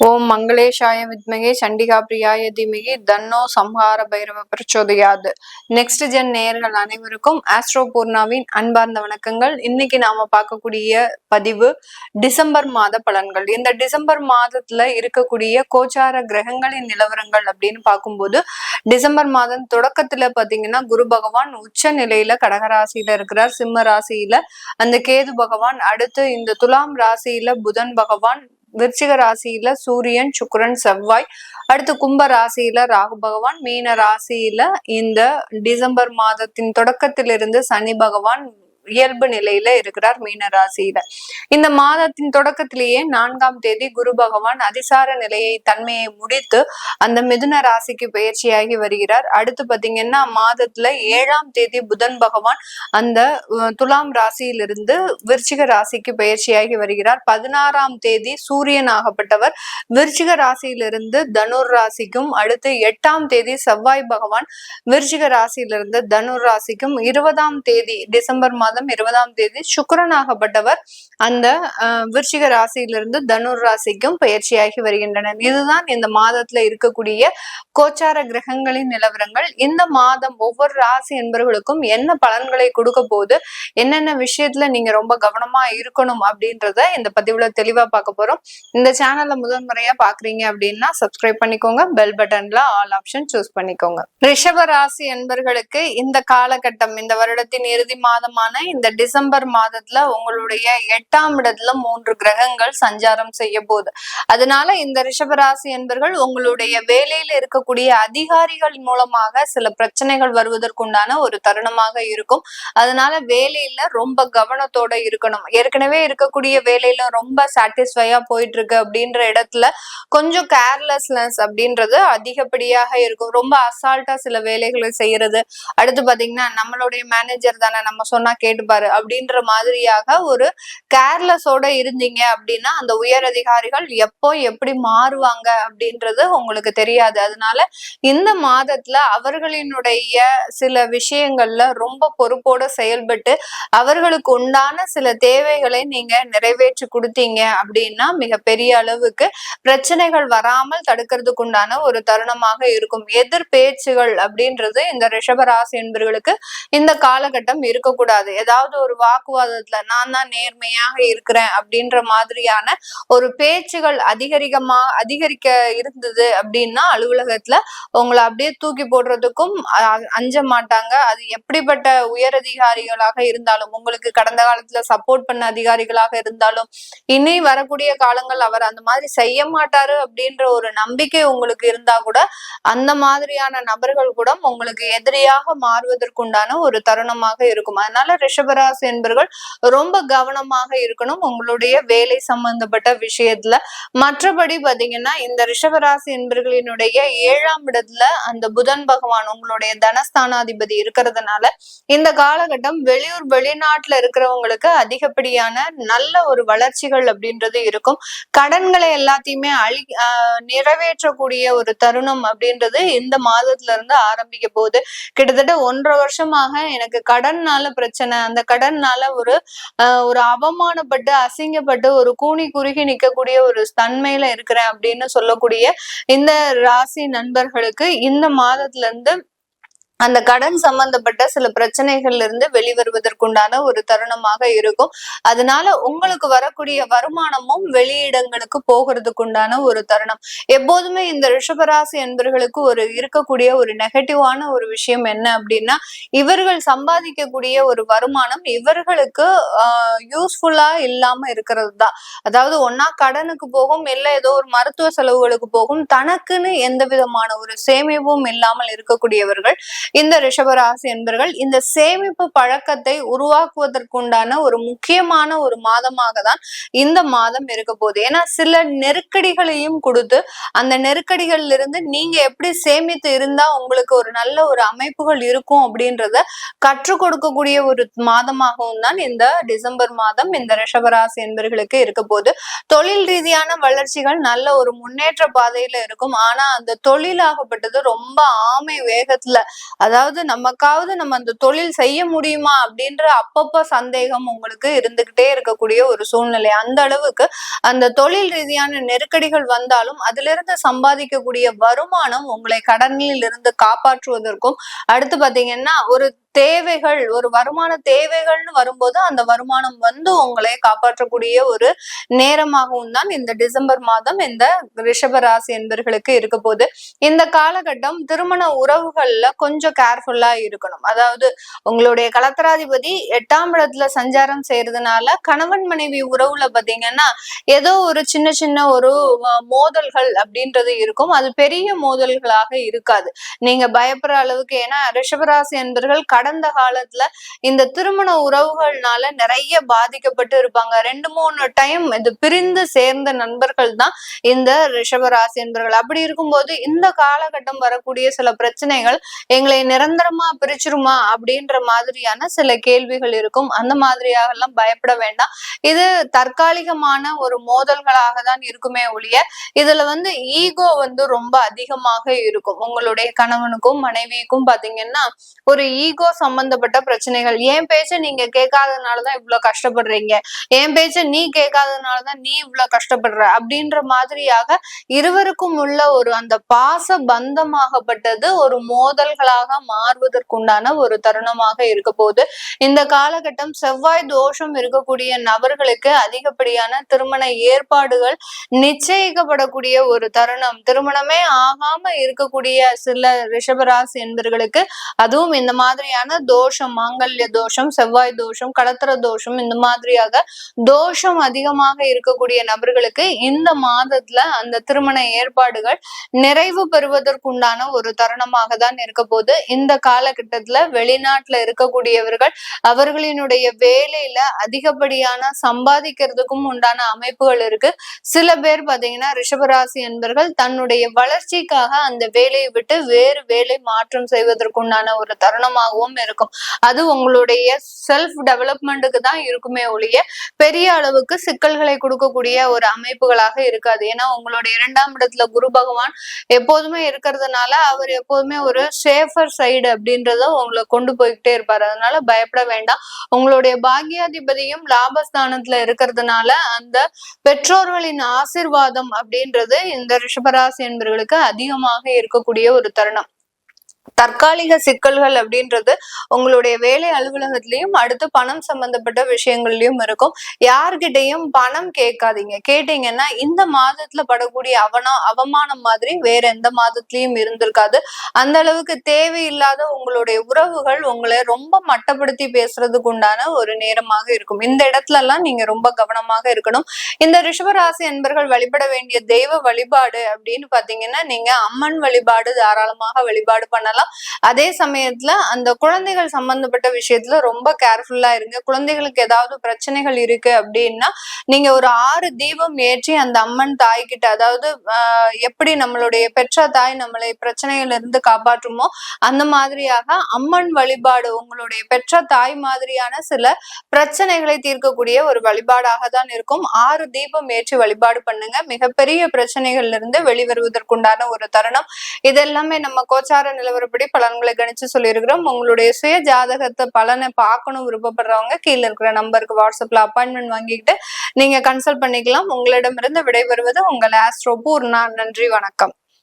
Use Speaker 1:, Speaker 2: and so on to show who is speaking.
Speaker 1: ஓம் மங்களேஷாய வித்மகே சண்டிகா பிரியாய தீமகி தன்னோ சம்ஹார பைரவ பிரச்சோதயாது. நெக்ஸ்ட் ஜென் நேயர்கள் அனைவருக்கும் ஆஸ்ட்ரோ பூர்ணாவின் அன்பார்ந்த வணக்கங்கள். இன்னைக்கு நாம பார்க்கக்கூடிய பதிவு டிசம்பர் மாத பலன்கள். இந்த டிசம்பர் மாதத்துல இருக்கக்கூடிய கோச்சார கிரகங்களின் நிலவரங்கள் அப்படின்னு பார்க்கும்போது டிசம்பர் மாதம் தொடக்கத்துல பாத்தீங்கன்னா குரு பகவான் உச்ச நிலையில கடகராசியில இருக்கிறார். சிம்ம ராசியில அந்த கேது பகவான், அடுத்து இந்த துலாம் ராசியில புதன் பகவான், விருச்சிக ராசியில சூரியன், சுக்கிரன், செவ்வாய், அடுத்து கும்ப ராசியில ராகு பகவான், மீன ராசியில இந்த டிசம்பர் மாதத்தின் தொடக்கத்திலிருந்து சனி பகவான் இயல்பு நிலையில இருக்கிறார் மீன ராசியில. இந்த மாதத்தின் தொடக்கத்திலேயே 4ஆம் தேதி குரு பகவான் அதிசார நிலையை தன்மையை முடித்து அந்த மிதுன ராசிக்கு பயிற்சியாகி வருகிறார். அடுத்து பாத்தீங்கன்னா மாதத்துல 7ஆம் தேதி புதன் பகவான் அந்த துலாம் ராசியிலிருந்து விருச்சிக ராசிக்கு பயிற்சியாகி வருகிறார். 16ஆம் தேதி சூரியன் ஆகப்பட்டவர் விருச்சிக ராசியிலிருந்து தனுர் ராசிக்கும், அடுத்து 8ஆம் தேதி செவ்வாய் பகவான் விருச்சிக ராசியிலிருந்து தனுர் ராசிக்கும், 20ஆம் தேதி டிசம்பர் மாதம் 20ஆம் தேதி சுக்கிரனாகப்பட்டவர் அந்த விருச்சிக ராசியிலிருந்து தனுர் ராசிக்கும் பயிற்சியாகி வருகின்றனர். இதுதான் இந்த மாதத்துல இருக்கக்கூடிய கோச்சார கிரகங்களின் நிலவரங்கள். இந்த மாதம் ஒவ்வொரு ராசி என்பவர்களுக்கும் என்ன பலன்களை கொடுக்க போது, என்னென்ன விஷயத்துல நீங்க ரொம்ப கவனமா இருக்கணும் அப்படின்றத இந்த பதிவுல தெளிவா பார்க்க போறோம். இந்த சேனல்ல முதன்முறையா பாக்குறீங்க அப்படின்னா சப்ஸ்கிரைப் பண்ணிக்கோங்க, பெல் பட்டன்ல ஆல் ஆப்ஷன் சூஸ் பண்ணிக்கோங்க. ரிஷப ராசி என்பர்களுக்கு இந்த காலகட்டம், இந்த வருடத்தின் இறுதி மாதமான இந்த டிசம்பர் மாதத்துல உங்களுடைய 8ஆம் இடத்துல 3 கிரகங்கள் சஞ்சாரம் செய்ய போகுது. அதனால இந்த ரிஷபராசி என்பர்கள் உங்களுடைய வேலையில இருக்கக்கூடிய அதிகாரிகள் மூலமாக சில பிரச்சனைகள் வருவதற்குண்டான ஒரு தருணமாக இருக்கும். அதனால வேலையில ரொம்ப கவனத்தோட இருக்கணும். ஏற்கனவே இருக்கக்கூடிய வேலையில ரொம்ப சாட்டிஸ்ஃபையா போயிட்டு இருக்கு அப்படின்ற இடத்துல கொஞ்சம் கேர்லெஸ்னஸ் அப்படின்றது அதிகப்படியாக இருக்கும். ரொம்ப அசால்ட்டா சில வேலைகளை செய்யறது, அடுத்து பாத்தீங்கன்னா நம்மளுடைய மேனேஜர் தானே, நம்ம சொன்னா கேட்டுப்பாரு அப்படின்ற மாதிரியாக ஒரு கேர்லெஸோட இருந்தீங்க அப்படின்னா அந்த உயர் அதிகாரிகள் எப்போ எப்படி மாறுவாங்க அப்படின்றது உங்களுக்கு தெரியாது. அதனால இந்த மாதத்துல அவர்களினுடைய சில விஷயங்கள்ல ரொம்ப பொறுப்போட செயல்பட்டு அவர்களுக்கு உண்டான சில தேவைகளை நீங்க நிறைவேற்றி கொடுத்தீங்க அப்படின்னா மிகப்பெரிய அளவுக்கு பிரச்சனைகள் வராமல் தடுக்கிறதுக்கு உண்டான ஒரு தருணமாக இருக்கும். எதிர் பேச்சுகள் அப்படின்றது இந்த ரிஷபராசி என்பவர்களுக்கு இந்த காலகட்டம் இருக்கக்கூடாது. ஏதாவது ஒரு வாக்குவாதத்துல நான் தான் நேர்மையாக இருக்கிறேன் அப்படின்ற மாதிரியான ஒரு பேச்சுகள் அதிகரிக்க இருந்தது அப்படின்னா அலுவலகத்துல உங்களை அப்படியே தூக்கி போடுறதுக்கும் அஞ்ச மாட்டாங்க. அது எப்படிப்பட்ட உயர் அதிகாரிகளாக இருந்தாலும், உங்களுக்கு கடந்த காலத்துல சப்போர்ட் பண்ண அதிகாரிகளாக இருந்தாலும், இனி வரக்கூடிய காலங்கள் அவர் அந்த மாதிரி செய்ய மாட்டாரு அப்படின்ற ஒரு நம்பிக்கை உங்களுக்கு இருந்தா கூட அந்த மாதிரியான நபர்கள் கூட உங்களுக்கு எதிரியாக மாறுவதற்குண்டான ஒரு தருணமாக இருக்கும். அதனால ரிஷபராசி என்பர்கள் ரொம்ப கவனமாக இருக்கணும் உங்களுடைய வேலை சம்பந்தப்பட்ட விஷயத்துல. மற்றபடி பாத்தீங்கன்னா இந்த ரிஷபராசி என்பர்களினுடைய 7ஆம் இடத்துல அந்த புதன் பகவான் உங்களுடைய தனஸ்தானாதிபதி இருக்கிறதுனால இந்த காலகட்டம் வெளியூர் வெளிநாட்டுல இருக்கிறவங்களுக்கு அதிகப்படியான நல்ல ஒரு வளர்ச்சிகள் அப்படின்றது இருக்கும். கடன்களை எல்லாத்தையுமே நிறைவேற்றக்கூடிய ஒரு தருணம் அப்படின்றது இந்த மாதத்துல இருந்து ஆரம்பிக்க போகுது. கிட்டத்தட்ட 1.5 வருஷமாக எனக்கு கடன்னால பிரச்சனை, அந்த கடன்னால ஒரு அவமானப்பட்டு அசிங்கப்பட்டு ஒரு கூனி குறுகி நிக்கக்கூடிய ஒரு தன்மையில இருக்கிறேன் அப்படின்னு சொல்லக்கூடிய இந்த ராசி நண்பர்களுக்கு இந்த மாதத்துல இருந்து அந்த கடன் சம்பந்தப்பட்ட சில பிரச்சனைகள்ல இருந்து வெளிவருவதற்குண்டான ஒரு தருணமாக இருக்கும். அதனால உங்களுக்கு வரக்கூடிய வருமானமும் வெளியிடங்களுக்கு போகிறதுக்குண்டான ஒரு தருணம். எப்போதுமே இந்த ரிஷபராசி என்பர்களுக்கு ஒரு இருக்கக்கூடிய ஒரு நெகட்டிவான ஒரு விஷயம் என்ன அப்படின்னா, இவர்கள் சம்பாதிக்கக்கூடிய ஒரு வருமானம் இவர்களுக்கு யூஸ்ஃபுல்லா இல்லாம இருக்கிறது தான். அதாவது ஒன்னா கடனுக்கு போகும், இல்ல ஏதோ ஒரு மருத்துவ செலவுகளுக்கு போகும், தனக்குன்னு எந்த விதமான ஒரு சேமிப்பும் இல்லாமல் இருக்கக்கூடியவர்கள் இந்த ரிஷபராசி என்பர்கள் இந்த சேமிப்பு பழக்கத்தை உருவாக்குவதற்குண்டான ஒரு முக்கியமான ஒரு மாதமாக தான் இந்த மாதம் இருக்க போகுது. ஏன்னா சில நெருக்கடிகளையும் கொடுத்து அந்த நெருக்கடிகள்ல இருந்து நீங்க எப்படி சேமித்து இருந்தா உங்களுக்கு ஒரு நல்ல ஒரு அமைப்புகள் இருக்கும் அப்படின்றத கற்றுக் கொடுக்கக்கூடிய ஒரு மாதமாகவும் தான் இந்த டிசம்பர் மாதம் இந்த ரிஷபராசி என்பர்களுக்கு இருக்க போகுது. தொழில் ரீதியான வளர்ச்சிகள் நல்ல ஒரு முன்னேற்ற பாதையில இருக்கும். ஆனா அந்த தொழிலாகப்பட்டது ரொம்ப ஆமை வேகத்துல அதாவது நமக்காவது நம்ம அந்த தொழில் செய்ய முடியுமா அப்படின்ற அப்பப்ப சந்தேகம் உங்களுக்கு இருந்துகிட்டே இருக்கக்கூடிய ஒரு சூழ்நிலை. அந்த அளவுக்கு அந்த தொழில் ரீதியான நெருக்கடிகள் வந்தாலும் அதிலிருந்து சம்பாதிக்கக்கூடிய வருமானம் உங்களை கடனில் இருந்து காப்பாற்றுவதற்கும், அடுத்து பாத்தீங்கன்னா ஒரு தேவைகள், ஒரு வருமான தேவைகள்னு வரும்போது அந்த வருமானம் வந்து உங்களை காப்பாற்றக்கூடிய ஒரு நேரமாகவும் தான் இந்த டிசம்பர் மாதம் இந்த ரிஷப ராசி என்பர்களுக்கு இருக்க போகுது. இந்த காலகட்டம் திருமண உறவுகள்ல கொஞ்சம் கேர்ஃபுல்லா இருக்கணும். அதாவது உங்களுடைய கலத்தராதிபதி 8ஆம் இடத்துல சஞ்சாரம் செய்யறதுனால கணவன் மனைவி உறவுல பாத்தீங்கன்னா ஏதோ ஒரு சின்ன சின்ன ஒரு மோதல்கள் அப்படின்றது இருக்கும். அது பெரிய மோதல்களாக இருக்காது, நீங்க பயப்படுற அளவுக்கு. ஏன்னா ரிஷபராசி என்பர்கள் கடந்த காலத்துல இந்த திருமண உறவுகள்னால நிறைய பாதிக்கப்பட்டு இருப்பாங்க. 2-3 டைம் இது பிரிந்து சேர்ந்த நண்பர்கள் தான் இந்த ரிஷபராசி என்பர்கள். அப்படி இருக்கும்போது இந்த காலகட்டம் வரக்கூடிய சில பிரச்சனைகள் எங்களை நிரந்தரமா பிரிச்சிருமா அப்படின்ற மாதிரியான சில கேள்விகள் இருக்கும். அந்த மாதிரியாக எல்லாம் பயப்பட வேண்டாம். இது தற்காலிகமான ஒரு மோதல்களாக தான் இருக்குமே ஒழிய இதுல வந்து ஈகோ வந்து ரொம்ப அதிகமாக இருக்கும். உங்களுடைய கணவனுக்கும் மனைவிக்கும் பாத்தீங்கன்னா ஒரு ஈகோ சம்பந்தப்பட்ட பிரச்சனைகள். என் பேச்ச நீங்க கேட்காதனாலதான் இவ்வளவு கஷ்டப்படுறீங்க, என் பேச்ச நீ கேட்காதனாலதான் நீ இவ்வளவு கஷ்டப்படுற அப்படின்ற மாதிரியாக இருவருக்கும் உள்ள ஒரு அந்த பாச பந்தமாகப்பட்டது ஒரு மோதல்களாக மாறுவதற்குண்டான ஒரு தருணமாக இருக்க போது. இந்த காலகட்டம் செவ்வாய் தோஷம் இருக்கக்கூடிய நபர்களுக்கு அதிகப்படியான திருமண ஏற்பாடுகள் நிச்சயிக்கப்படக்கூடிய ஒரு தருணம். திருமணமே ஆகாம இருக்கக்கூடிய சில ரிஷபராசி என்பர்களுக்கு அதுவும் இந்த மாதிரியான தோஷம், மாங்கல்ய தோஷம், செவ்வாய் தோஷம், கடத்திர தோஷம், இந்த மாதிரியாக தோஷம் அதிகமாக இருக்கக்கூடிய நபர்களுக்கு இந்த மாதத்துல அந்த திருமண ஏற்பாடுகள் நிறைவு பெறுவதற்குண்டான ஒரு தருணமாக தான் இருக்க போது. இந்த காலகட்டத்துல வெளிநாட்டுல இருக்கக்கூடியவர்கள் அவர்களினுடைய வேலையில அதிகப்படியான சம்பாதிக்கிறதுக்கும் உண்டான அமைப்புகள் இருக்கு. சில பேர் பாத்தீங்கன்னா ரிஷபராசி என்பர்கள் தன்னுடைய வளர்ச்சிக்காக அந்த வேலையை விட்டு வேறு வேலை மாற்றம் செய்வதற்குண்டான ஒரு தருணமாகவும் இருக்கும். அது உங்களுடைய செல்ஃப் டெவலப்மெண்ட்டுக்கு தான் இருக்குமே ஒழிய பெரிய அளவுக்கு சிக்கல்களை கொடுக்கக்கூடிய ஒரு அமைப்புகளாக இருக்காது. ஏன்னா உங்களுடைய 2ஆம் இடத்துல குரு பகவான் எப்போதுமே இருக்கிறதுனால அவர் எப்போதுமே ஒரு சேஃபர் சைடு அப்படின்றத உங்களை கொண்டு போய்கிட்டே இருப்பாரு. அதனால பயப்பட வேண்டாம். உங்களுடைய பாக்கியாதிபதியும் லாபஸ்தானத்துல இருக்கிறதுனால அந்த பெற்றோர்களின் ஆசிர்வாதம் அப்படின்றது இந்த ரிஷபராசி என்பவர்களுக்கு அதிகமாக இருக்கக்கூடிய ஒரு தருணம். தற்காலிக சிக்கல்கள் அப்படின்றது உங்களுடைய வேலை அலுவலகத்திலையும் அடுத்து பணம் சம்பந்தப்பட்ட விஷயங்கள்லயும் இருக்கும். யார்கிட்டையும் பணம் கேட்காதீங்க. கேட்டீங்கன்னா இந்த மாதத்துல படக்கூடிய அவமானம் மாதிரி வேற எந்த மாதத்திலயும் இருந்திருக்காது. அந்த அளவுக்கு தேவையில்லாத உங்களுடைய உறவுகள் உங்களை ரொம்ப மட்டப்படுத்தி பேசுறதுக்கு உண்டான ஒரு நேரமாக இருக்கும். இந்த இடத்துல எல்லாம் நீங்க ரொம்ப கவனமாக இருக்கணும். இந்த ரிஷபராசி என்பர்கள் வழிபட வேண்டிய தெய்வ வழிபாடு அப்படின்னு பாத்தீங்கன்னா நீங்க அம்மன் வழிபாடு தாராளமாக வழிபாடு பண்ணலாம். அதே சமயத்துல அந்த குழந்தைகள் சம்பந்தப்பட்ட விஷயத்துல ரொம்ப கேர்ஃபுல்லா இருங்க. குழந்தைகளுக்கு ஏதாவது பிரச்சனைகள் இருக்கு அப்படின்னா நீங்க ஒரு 6 தீபம் ஏற்றி அந்த அம்மன் தாய்கிட்ட, அதாவது எப்படி நம்மளுடைய பெற்ற தாய் நம்மளை பிரச்சனைகள் இருந்து காப்பாற்றுமோ அந்த மாதிரியாக அம்மன் வழிபாடு உங்களுடைய பெற்ற தாய் மாதிரியான சில பிரச்சனைகளை தீர்க்கக்கூடிய ஒரு வழிபாடாக தான் இருக்கும். 6 தீபம் ஏற்றி வழிபாடு பண்ணுங்க. மிகப்பெரிய பிரச்சனைகள்ல இருந்து வெளிவருவதற்குண்டான ஒரு தருணம். இதெல்லாமே நம்ம கோச்சார நிலவரப்படி பலன்களை கணிச்சு சொல்லியிருக்கிறோம். உங்களுடைய சுய ஜாதகத்தை பலனை பார்க்கணும் விருப்பப்படுறவங்க கீழே இருக்கிற நம்பருக்கு வாட்ஸ்அப்ல அப்பாயின்மெண்ட் வாங்கிக்கிட்டு நீங்க கன்சல்ட் பண்ணிக்கலாம். உங்களிடமிருந்து விடைபெறுவது உங்கள் ஆஸ்ட்ரோ பூர்ணா. நன்றி, வணக்கம்.